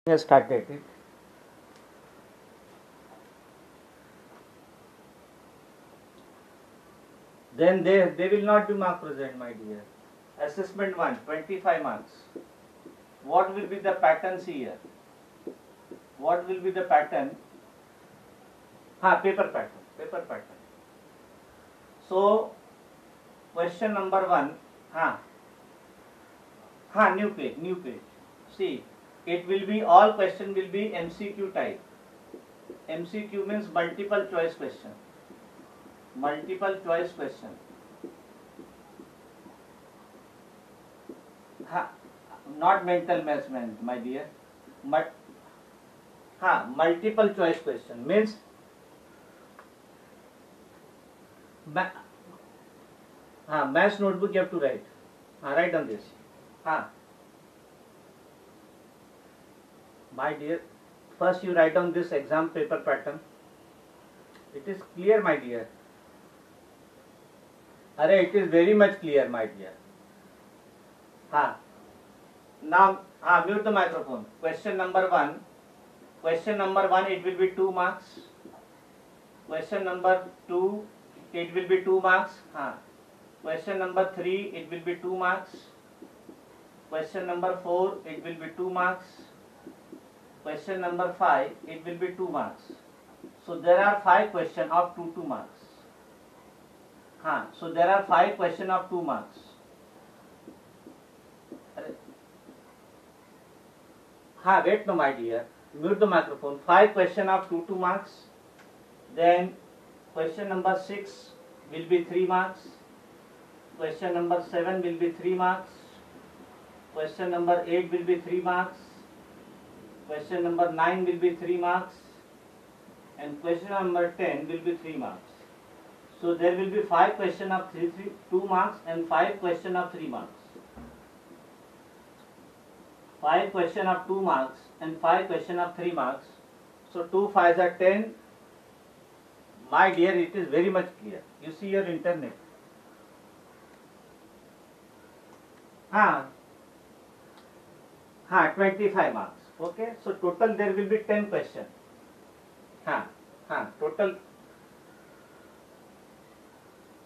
has started it. Then they will not be mark present, my dear. Assessment 1, 25 marks. What will be the patterns here? What will be the pattern? Paper pattern. Paper pattern. So, question number 1. New page. New page. See, it will be all question will be MCQ type. MCQ means multiple choice question. Multiple choice question. Not mental measurement, my dear. Multiple choice question means maths notebook you have to write. Write on this. My dear, first you write down this exam paper pattern. It is clear, my dear. It is very much clear, my dear. Now, mute the microphone. Question number 1. Question number 1, it will be 2 marks. Question number 2, it will be 2 marks. Question number 3, it will be 2 marks. Question number 4, it will be 2 marks. Question number 5, it will be 2 marks. So there are 5 questions of 2 marks. So there are 5 questions of 2 marks. Wait no, my dear. Mute the microphone. 5 questions of 2 marks. Then question number 6 will be 3 marks. Question number 7 will be 3 marks. Question number 8 will be 3 marks. Question number 9 will be 3 marks. And question number 10 will be 3 marks. So there will be 5 questions of 2 marks and 5 questions of 3 marks. 5 questions of 2 marks and 5 questions of 3 marks. So 2 5s are 10. My dear, it is very much clear. You see your internet. 25 marks. Okay. So total there will be 10 questions. Total.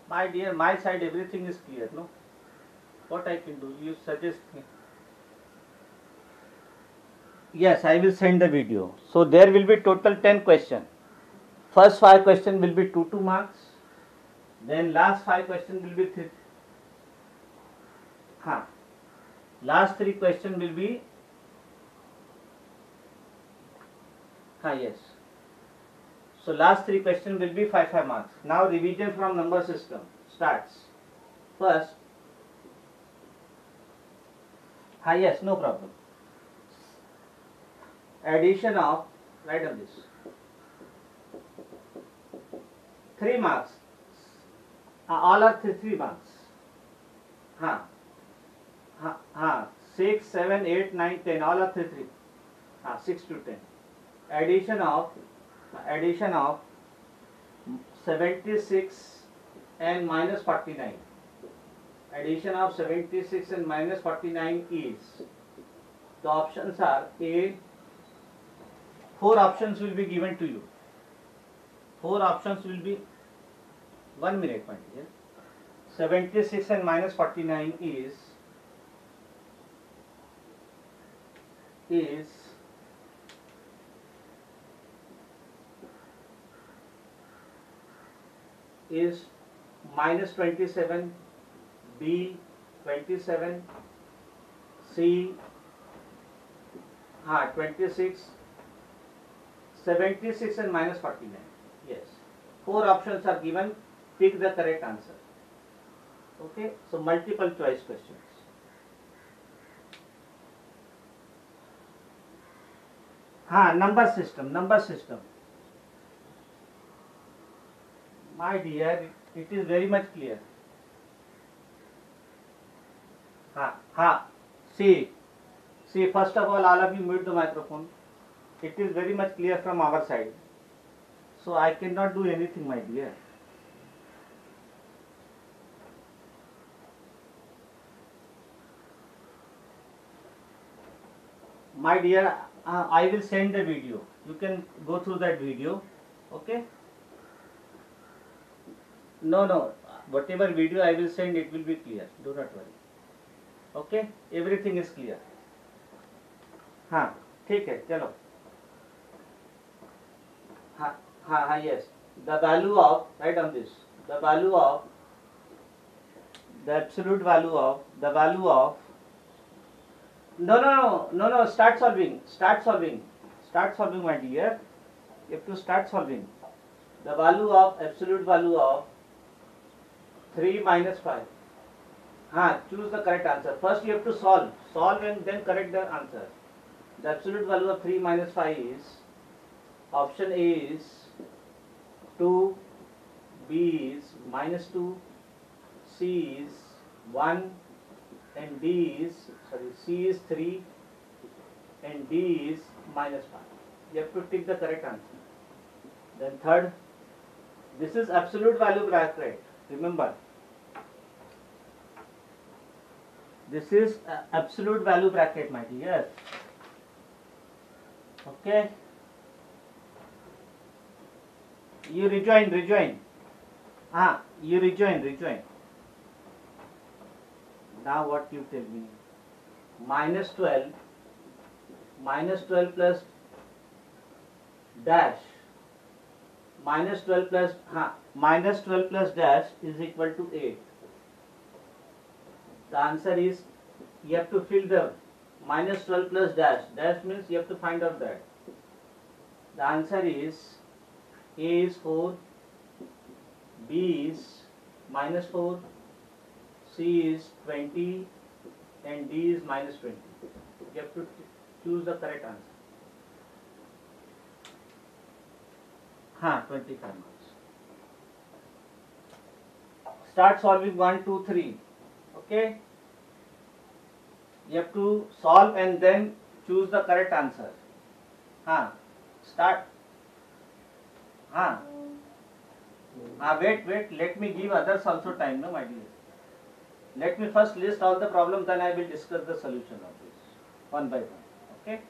My dear, my side everything is clear, no? What I can do? You suggest me. Yes, I will send the video. So there will be total 10 questions. First 5 questions will be 2 marks. Then last 5 questions will be 3. Last 3 questions will be. Yes. So last 3 questions will be 5 marks. Now revision from number system starts. First. Yes, no problem. Addition of, write on this. 3 marks. All are 3 marks. 6, 7, 8, 9, 10. All are 3. 6 to 10. Addition of 76 and minus 49. Addition of 76 and minus 49 is, the options are A. 4 options will be given to you. 4 options will be, 1 minute, my dear. 76 and minus 49 is 27, B 27, C 26, 76 and minus 49. Yes. 4 options are given. Pick the correct answer. Okay. So multiple choice questions. Number system. My dear, it is very much clear. See, first of all of you mute the microphone. It is very much clear from our side. So I cannot do anything, my dear. My dear, I will send the video. You can go through that video. Okay. No. Whatever video I will send, it will be clear. Do not worry. Okay. Everything is clear. हाँ ठीक है चलो. हाँ yes. The value of, write down this. The value of, the absolute value of, the value of. No. Start solving, my dear. You have to start solving. The value of, absolute value of 3 minus 5. Choose the correct answer. First you have to solve and then correct the answer. The absolute value of 3 minus 5 is, option A is 2, B is minus 2, C is 1, and C is 3, and D is minus 5. You have to tick the correct answer. Then third, this is absolute value bracket. Remember, this is absolute value bracket, my dear. Okay. You rejoin. You rejoin. Now what you tell me? Minus 12 plus dash. Minus 12 plus dash is equal to 8. The answer is, you have to fill the minus 12 plus dash. Dash means you have to find out that. The answer is, A is 4, B is minus 4, C is 20, and D is minus 20. You have to choose the correct answer. 25 marks. Start solving 1, 2, 3. Okay. You have to solve and then choose the correct answer. Start. Wait. Let me give others also time, no, my dear. Let me first list all the problems, then I will discuss the solution of this one by one. Okay.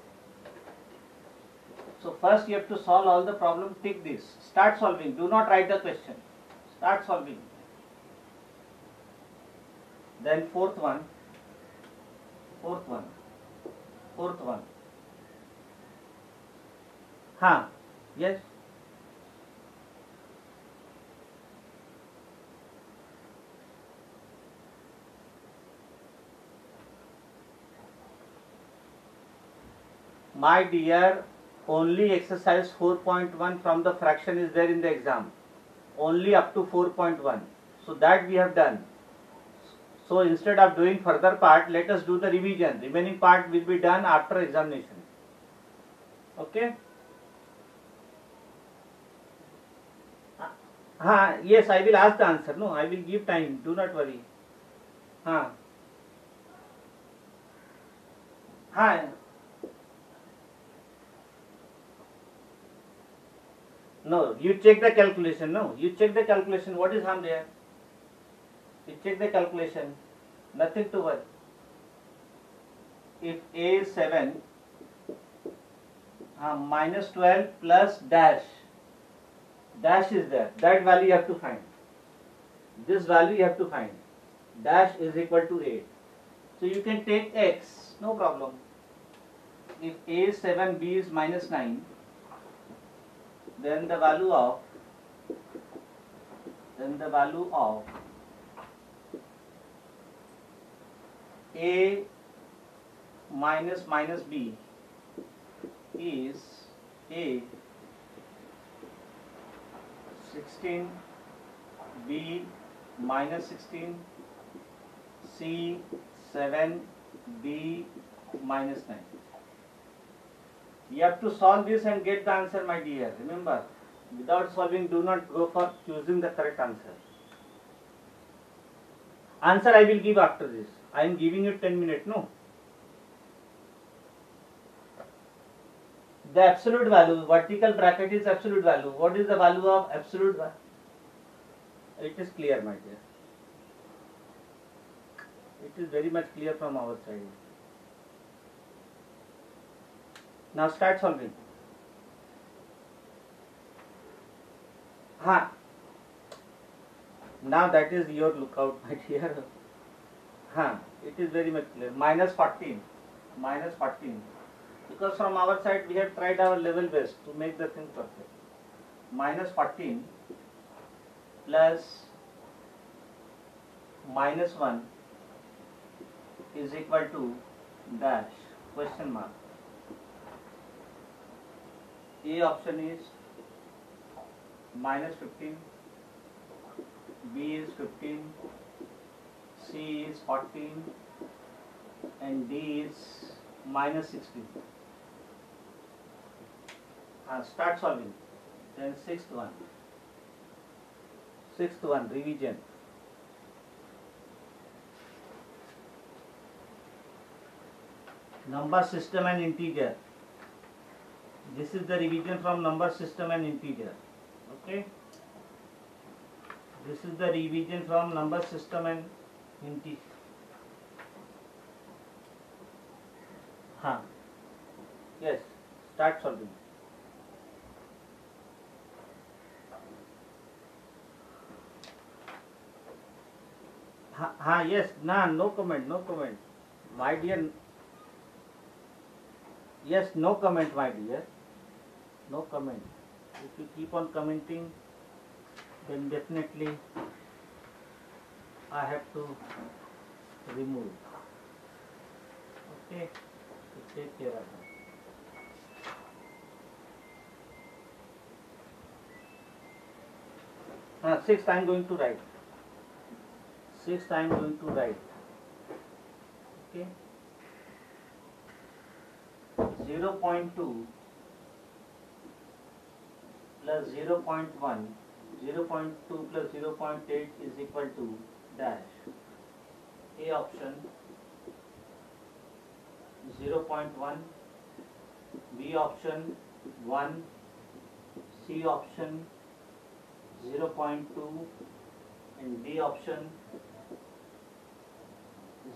So first you have to solve all the problems. Tick this. Start solving. Do not write the question. Start solving. Then fourth one. Yes. My dear, only exercise 4.1 from the fraction is there in the exam. Only up to 4.1. So that we have done. So instead of doing further part, let us do the revision. Remaining part will be done after examination. Okay? Yes, I will ask the answer. No, I will give time. Do not worry. No, you check the calculation. No, you check the calculation. What is harm there? You check the calculation. Nothing to worry. If A is 7, minus 12 plus dash. Dash is there. That value you have to find. This value you have to find. Dash is equal to 8. So you can take x. No problem. If A is 7, B is minus 9, then the value of A minus B is A 16, B minus 16, C 7, D minus 9. You have to solve this and get the answer, my dear. Remember, without solving, do not go for choosing the correct answer. Answer I will give after this. I am giving you 10 minutes, no? The absolute value, vertical bracket is absolute value. What is the value of absolute value? It is clear, my dear. It is very much clear from our side. Now start solving. Ha. Now that is your lookout, my dear. Ha. It is very much clear. Minus 14. Minus 14. Because from our side we have tried our level best to make the thing perfect. Minus 14 plus minus 1 is equal to dash question mark. A option is minus 15, B is 15, C is 14 and D is minus 16. Start solving. Then sixth one revision. Number system and integer. This is the revision from number system and integer. Okay. This is the revision from number system and integer. Yes. Start solving. Yes. No comment. My dear. Yes, no comment, my dear. No comment. If you keep on commenting, then definitely I have to remove. Okay? So take care of that. Sixth I am going to write. Okay? 0.2 plus 0.1, 0.2 plus 0.8 is equal to dash. A option 0.1, B option 1, C option 0.2 and D option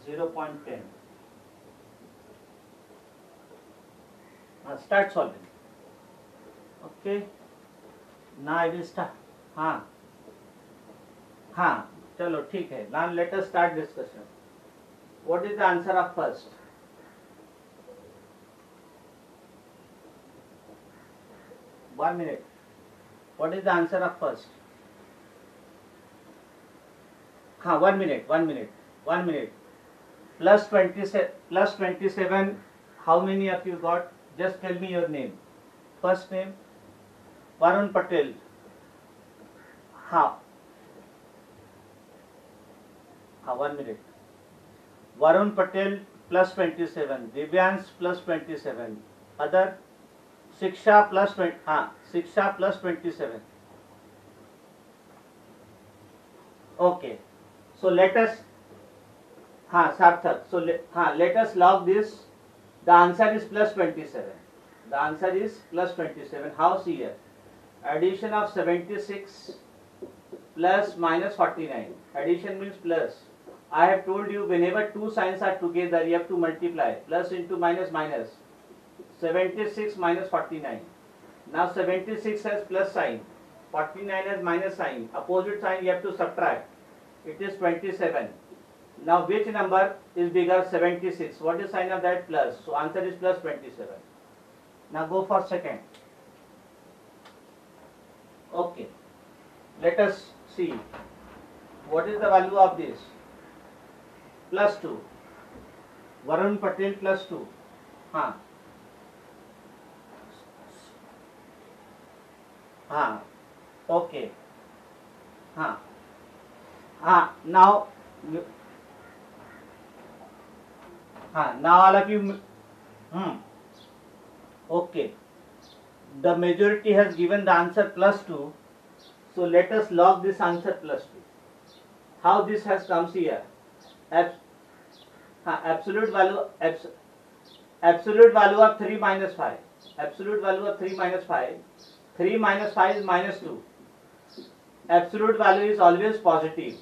0.10. Start solving. Okay. Now I will start. चलो ठीक है. Now let us start discussion. What is the answer of first? One minute. What is the answer of first? 1 minute. Plus 27. How many of you got? Just tell me your name. First name? Varun Patel. 1 minute. Varun Patel plus 27. Divyansh plus 27. Other? Shiksha plus 20. Shiksha plus 27. Okay. So let us. Sarthak. So let us log this. The answer is plus 27. How? See here. Addition of 76 plus minus 49. Addition means plus. I have told you whenever two signs are together, you have to multiply. Plus into minus minus. 76 minus 49. Now 76 has plus sign. 49 has minus sign. Opposite sign you have to subtract. It is 27. Now which number is bigger? 76. What is sign of that? Plus. So answer is plus 27. Now go for second. Okay. Let us see. What is the value of this? Plus 2. Varun Patel plus 2. Okay. Now all of you. Okay. The majority has given the answer plus 2. So let us log this answer plus 2. How this has come here? Absolute value of 3 minus 5. Absolute value of 3 minus 5. 3 minus 5 is minus 2. Absolute value is always positive.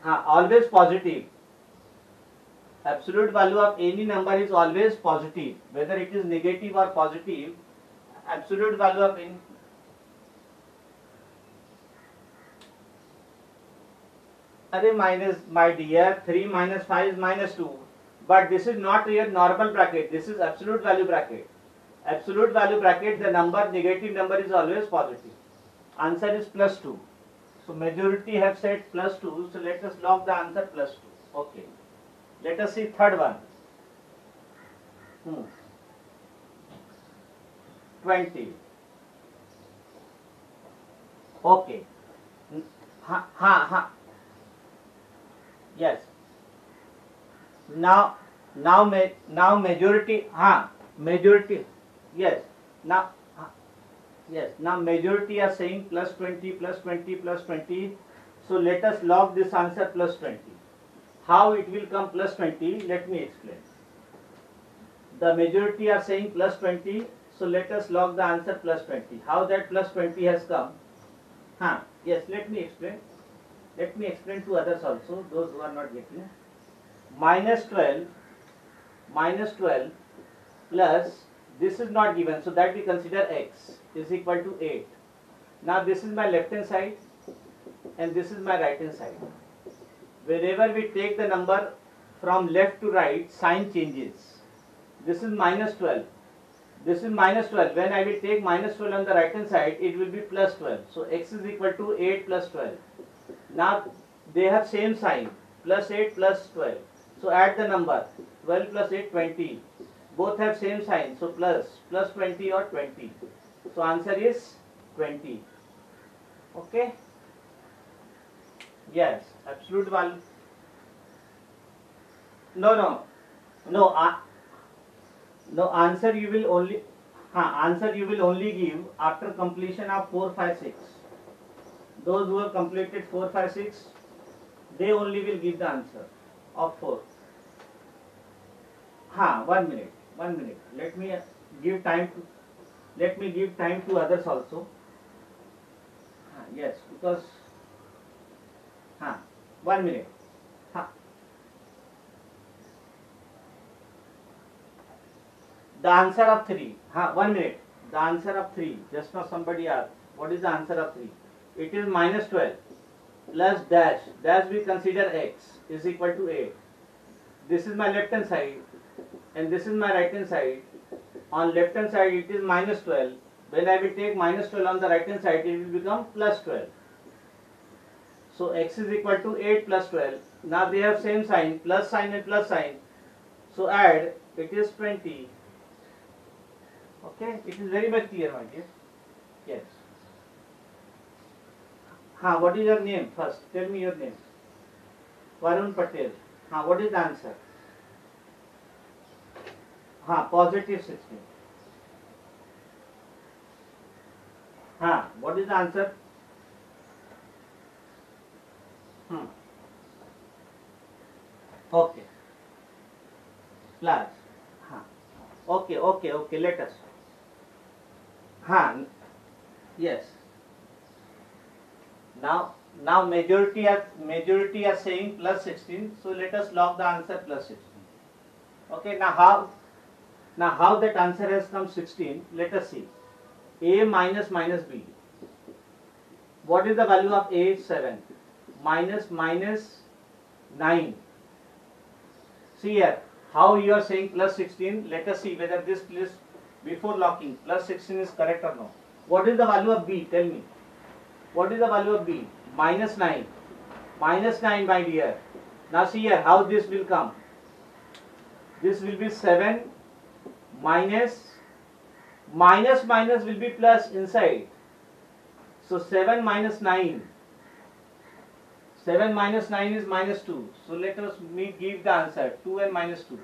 Always positive. Absolute value of any number is always positive, whether it is negative or positive. Absolute value of any. Array minus, my dear, 3 minus 5 is minus 2. But this is not your normal bracket. This is absolute value bracket. Absolute value bracket, the number, negative number is always positive. Answer is plus 2. So majority have said plus 2. So let us log the answer plus 2. Okay. Let us see third one. 20. Okay. Yes. Now majority. Majority. Yes. Now majority are saying plus 20, plus 20, plus 20. So let us log this answer plus 20. How it will come plus 20? Let me explain. The majority are saying plus 20. So let us log the answer plus 20. How that plus 20 has come? Yes, let me explain. Let me explain to others also, those who are not getting. Minus 12 plus, this is not given, so that we consider x is equal to 8. Now this is my left hand side and this is my right hand side. Wherever we take the number from left to right, sign changes. This is minus 12. This is minus 12. When I will take minus 12 on the right hand side, it will be plus 12. So x is equal to 8 plus 12. Now they have same sign, plus 8 plus 12. So add the number, 12 plus 8, 20. Both have same sign, so plus 20 or 20. So answer is 20. Okay? Yes, absolute value. No, answer you will only give after completion of 4, 5, 6. Those who have completed 4, 5, 6, they only will give the answer of 4. 1 minute. Let me give time to others also. Yes, because 1 minute. The answer of 3. 1 minute. The answer of 3. Just now somebody asked, what is the answer of 3? It is minus 12 plus dash. Dash we consider x is equal to 8. This is my left hand side and this is my right hand side. On left hand side it is minus 12. When I will take minus 12 on the right hand side, it will become plus 12. So x is equal to 8 plus 12. Now they have same sign, plus sign and plus sign. So add, it is 20. Okay, it is very much clear, my dear. Yes. What is your name first? Tell me your name. Varun Patel. What is the answer? Positive 16. What is the answer? Okay. Plus. Okay. Let us. Yes. Now majority are saying plus 16. So let us log the answer plus 16. Okay. Now how that answer has come 16? Let us see. A minus B. What is the value of A? 7. Minus 9. See here. How you are saying plus 16? Let us see whether this list before locking plus 16 is correct or no. What is the value of B? Tell me. What is the value of B? Minus 9. Minus 9, my dear. Now see here how this will come. This will be 7 minus will be plus inside. So 7 minus 9. 7 minus 9 is minus 2. So let us give the answer 2 and minus 2.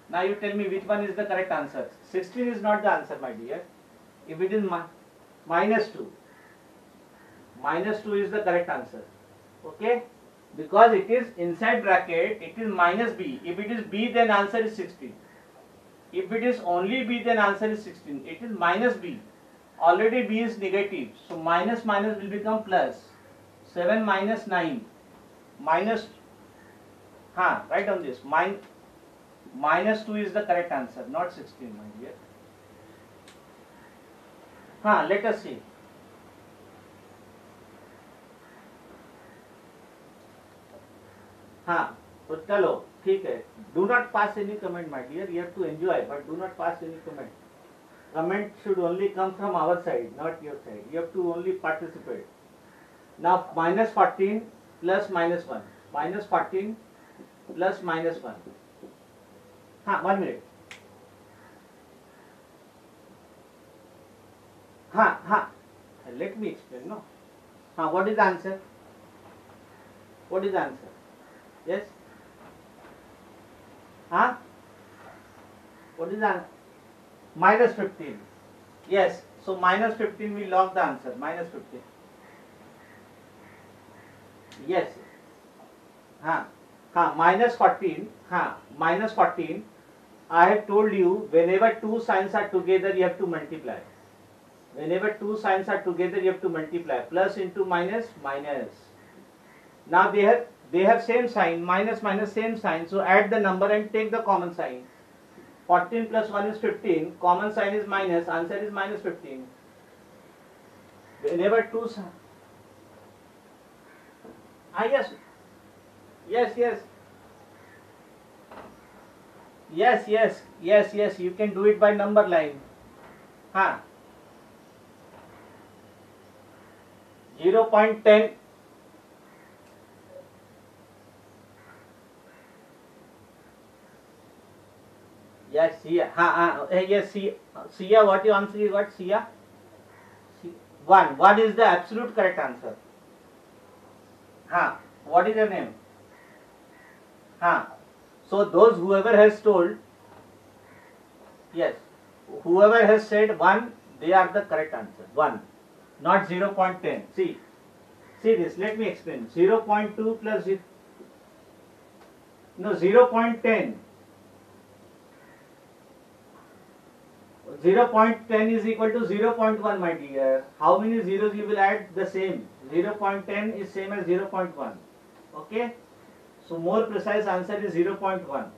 Now you tell me which one is the correct answer. 16 is not the answer, my dear. If it is minus 2. Minus 2 is the correct answer. Okay? Because it is inside bracket, it is minus B. If it is B, then answer is 16. If it is only B, then answer is 16. It is minus B. Already B is negative. So minus will become plus. 7 minus 9. Minus. Write down this. Minus 2 is the correct answer, not 16, my dear. Let us see. तो चलो ठीक है. Do not pass any comment, my dear. You have to enjoy, but do not pass any comment. Comment should only come from our side, not your side. You have to only participate. Now minus 14 plus minus 1. Minus 14 plus minus 1. 1 minute. Let me explain, no? What is the answer? What is the answer? Yes? What is the answer? Minus 15. Yes. So minus 15, we log the answer. Minus 15. Yes. Minus 14. Minus 14. I have told you, whenever two signs are together, you have to multiply. Whenever two signs are together, you have to multiply. Plus into minus, minus. Now they have same sign. Minus, minus, same sign. So add the number and take the common sign. 14 plus 1 is 15. Common sign is minus. Answer is minus 15. Whenever two signs. Yes. Yes. You can do it by number line. 0.10. Yes, Sia. Yes, Sia. What your answer is? What, Sia? 1. 1 is the absolute correct answer. What is your name? So those whoever has told, yes, whoever has said 1, they are the correct answer. 1, not 0.10. See this. Let me explain. 0.2 plus 0.10. 0.10 is equal to 0.1, my dear. How many zeros you will add? The same. 0.10 is same as 0.1. Okay? So more precise answer is 0.1.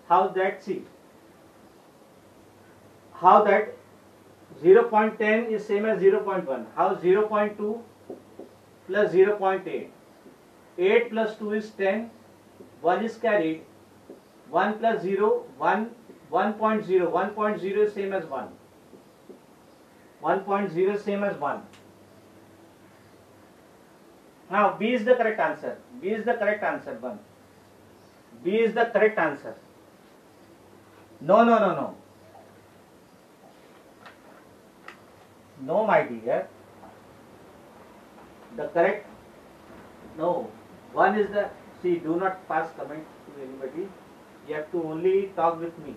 How that? See. How that 0.10 is same as 0.1. How 0.2 plus 0.8. 8 plus 2 is 10. 1 is carried. 1 plus 0, 1. 1.0. 1.0 is same as 1. 1.0 is same as 1. Now B is the correct answer. B is the correct answer. 1. B is the correct answer. No. No, my dear. The correct. No. 1 is the. See, do not pass comment to anybody. You have to only talk with me.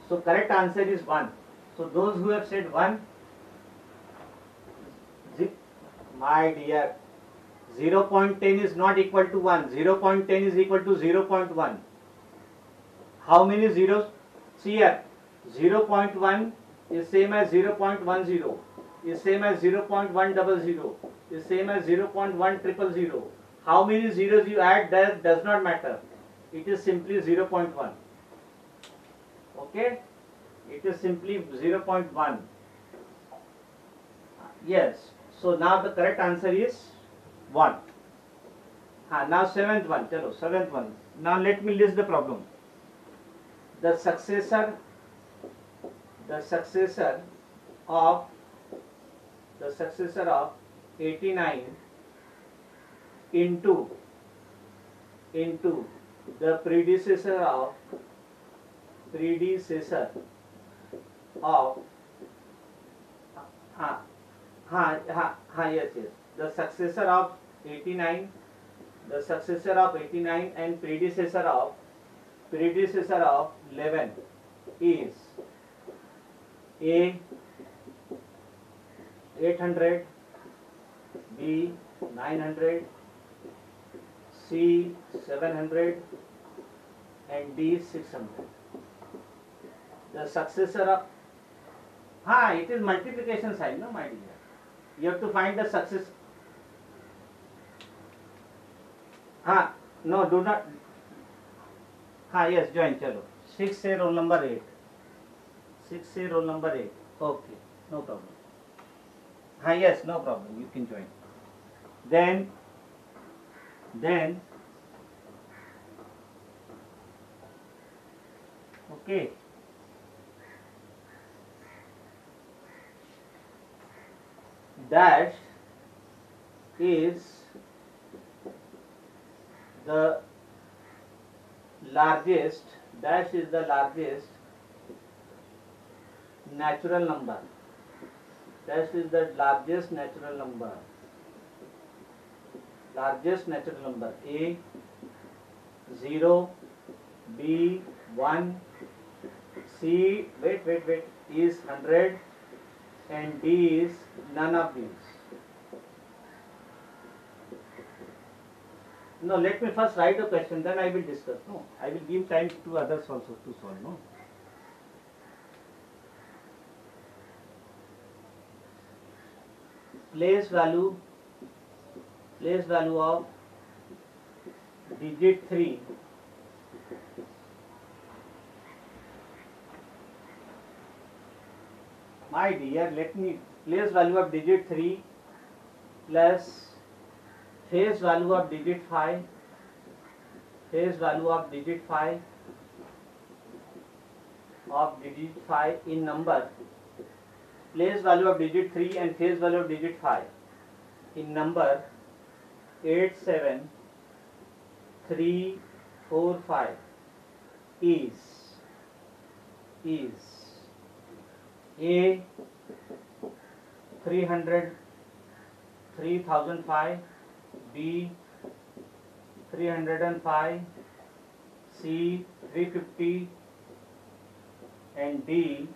So correct answer is 1. So those who have said 1, my dear, 0.10 is not equal to 1. 0.10 is equal to 0.1. How many zeros? See here, 0.1 is same as 0.10, is same as 0.100, is same as 0.1000. How many zeros you add, that does not matter. It is simply 0.1. Okay? It is simply 0.1. Yes. So now the correct answer is 1. Now seventh one. Chalo, seventh one. Now let me list the problem. The successor of 89 into the predecessor of yes. The successor of 89 and predecessor of 11 is A 800, B 900, C 700 and D 600. The successor of it is multiplication sign, no, my dear. You have to find the success. No, do not. हाँ yes join चलो 6 से roll number 8 6 से roll number 8 okay no problem हाँ yes no problem you can join then okay dash is the largest natural number. Dash is the largest natural number. Largest natural number. A 0, B 1, C wait is 100 and D is none of these. No, let me first write a question, then I will discuss. No, I will give time to others also to solve. No. Place value of digit 3 my dear, let me place value of digit 3 plus face value of digit 5 in number. Place value of digit 3 and face value of digit 5 in number 87345 is A 3005, B 305, C 350 and D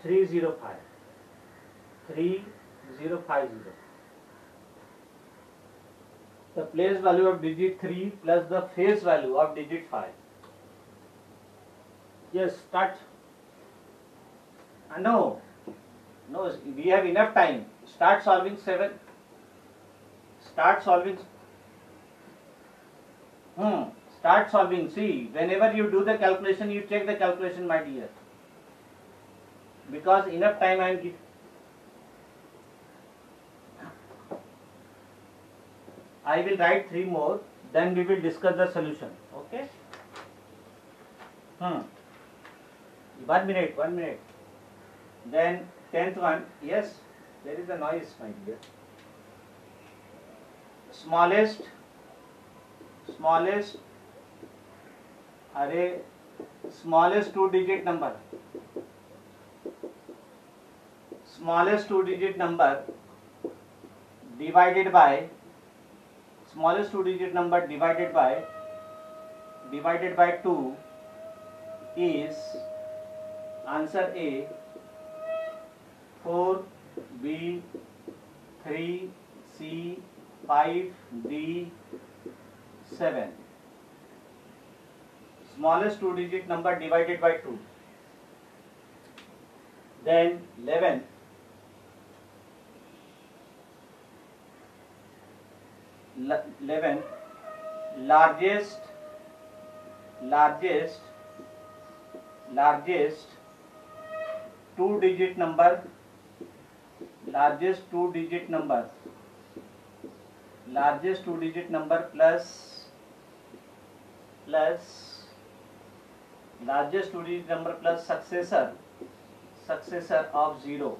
3050. The place value of digit 3 plus the face value of digit 5. Yes, start. No, we have enough time. Start solving 7. Start solving. Start solving. See, whenever you do the calculation, you check the calculation, my dear. Because enough time I am giving. I will write 3 more, then we will discuss the solution. Okay? 1 minute. Then 10th one. Yes, there is a noise, my dear. Smallest two-digit number. Smallest two-digit number divided by divided by 2 is answer A 4, B 3, C 5, D 7. Smallest two-digit number divided by 2. Then 11. Largest two-digit number. Largest two-digit number plus largest two-digit number plus successor of 0.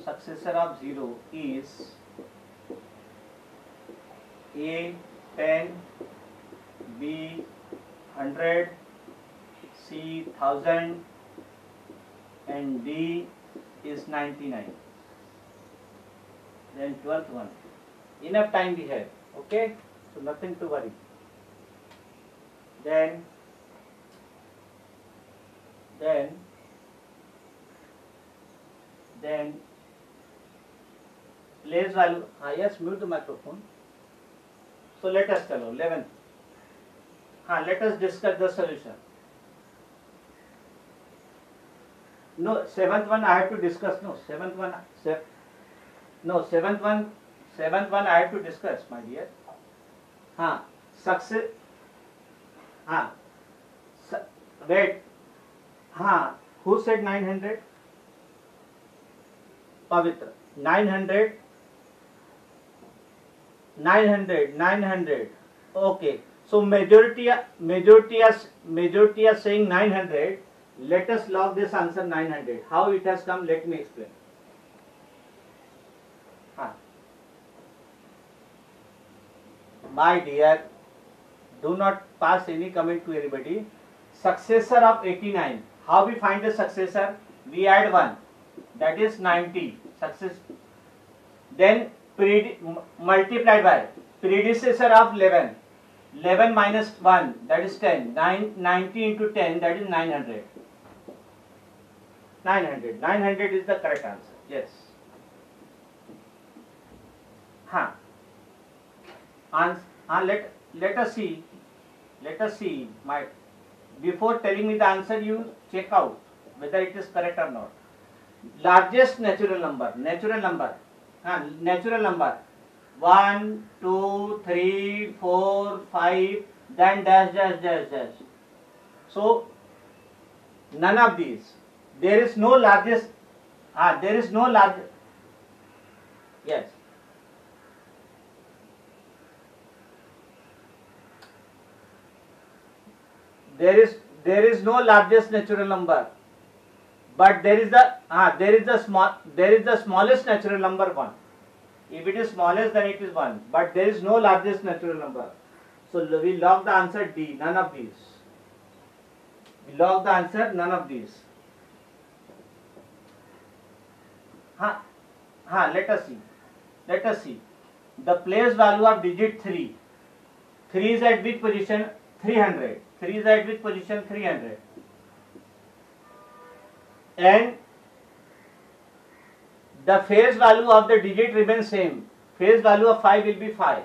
Successor of 0 is A 10, B 100, C 1000 and D is 99. Then 12th one. Enough time we have. Okay? So nothing to worry. Then place value. Yes, mute the microphone. So let us tell 11th. Let us discuss the solution. No, 7th one I have to discuss. No, 7th one. Seventh one I have to discuss, my dear. Success. Wait. Who said 900? Pavitra. 900. 900. Okay. So majority are saying 900. Let us log this answer 900. How it has come? Let me explain. My dear, do not pass any comment to anybody. Successor of 89. How we find the successor? We add 1. That is 90. Success. Then multiplied by predecessor of 11. 11 minus 1, that is 10. 90 into 10, that is 900. 900. 900 is the correct answer. Yes. Let us see. Before telling me the answer, you check out whether it is correct or not. Largest natural number. 1, 2, 3, 4, 5, then dash. So none of these. There is no largest. There is no largest. Yes. There is no largest natural number, but there is the smallest natural number 1. If it is smallest, then it is 1, but there is no largest natural number. So we log the answer D. None of these. We log the answer none of these. Let us see. The place value of digit 3. 3 is at which position? 300. 3 is at which position? 300. And the face value of the digit remains same. Face value of 5 will be 5.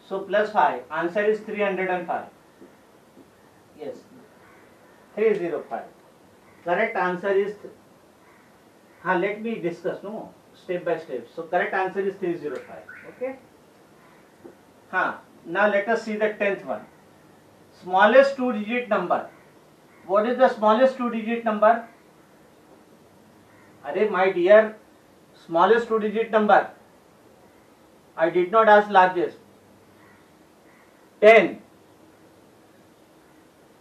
So plus 5. Answer is 305. Yes. 305. Correct answer is. Let me discuss. No, step by step. So correct answer is 305. Okay. Now let us see the 10th one. Smallest 2-digit number. What is the smallest 2-digit number? Arey my dear, smallest 2-digit number. I did not ask largest. 10.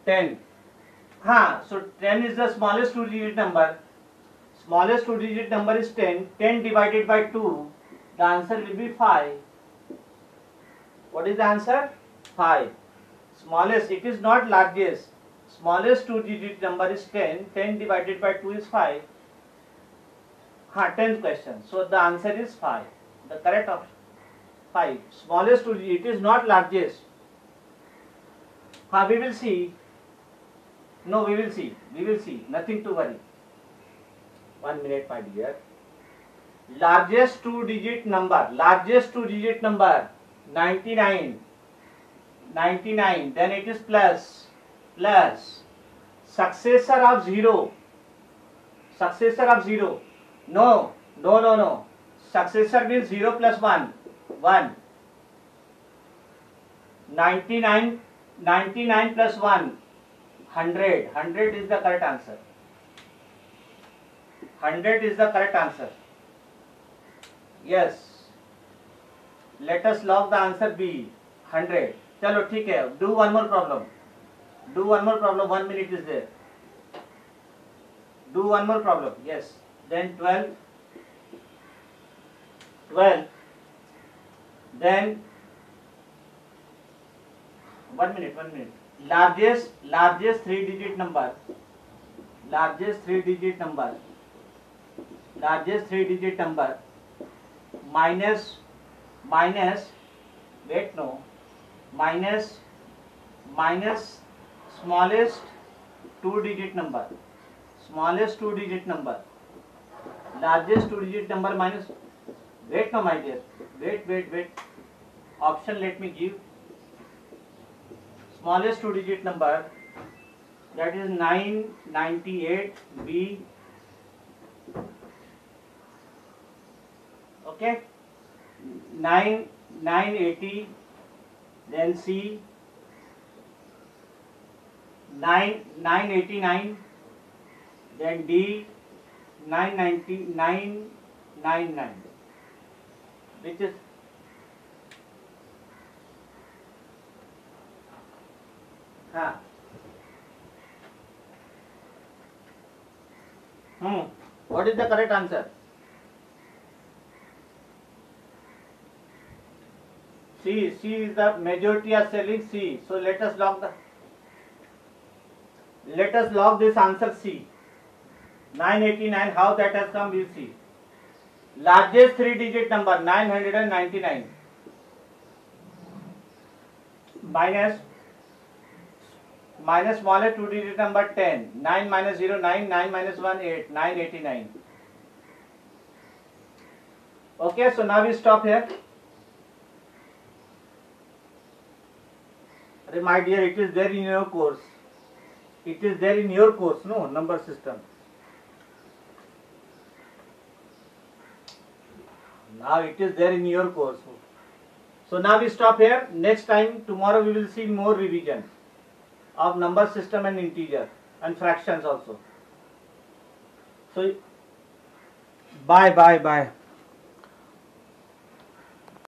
So 10 is the smallest 2-digit number. Smallest 2-digit number is 10. 10 divided by 2. The answer will be 5. What is the answer? 5. Smallest, it is not largest. Smallest 2-digit number is 10. 10 divided by 2 is 5. 10th question. So the answer is 5. The correct option 5. Smallest 2-digit, it is not largest. We will see. No, we will see. Nothing to worry. 1 minute, my dear. Largest 2-digit number. 99. Then it is plus. Successor of 0. No. Successor means 0 plus 1. 1. 99 plus 1. 100. 100 is the correct answer. 100 is the correct answer. Yes. Let us log the answer B. 100. Chalo, ठीक है. Do one more problem. 1 minute is there. Do one more problem. Yes. Then 12. Then 1 minute. Largest 3-digit number. Minus smallest 2-digit number. Largest 2-digit number minus. Wait, no, my dear. Wait. Option let me give. Smallest 2-digit number, that is 998 B. Okay. 980, then C 989, then D 999, which is what is the correct answer? C is the majority are selling C. So let us log this answer C. 989, how that has come, we'll see. Largest 3-digit number 999 minus smallest 2-digit number 10. 9 minus 0 9, 9 minus 1 8, 989. Okay, so now we stop here. My dear, it is there in your course. It is there in your course, no, number system. Now it is there in your course. So now we stop here. Next time, tomorrow we will see more revision of number system and integer and fractions also. So bye.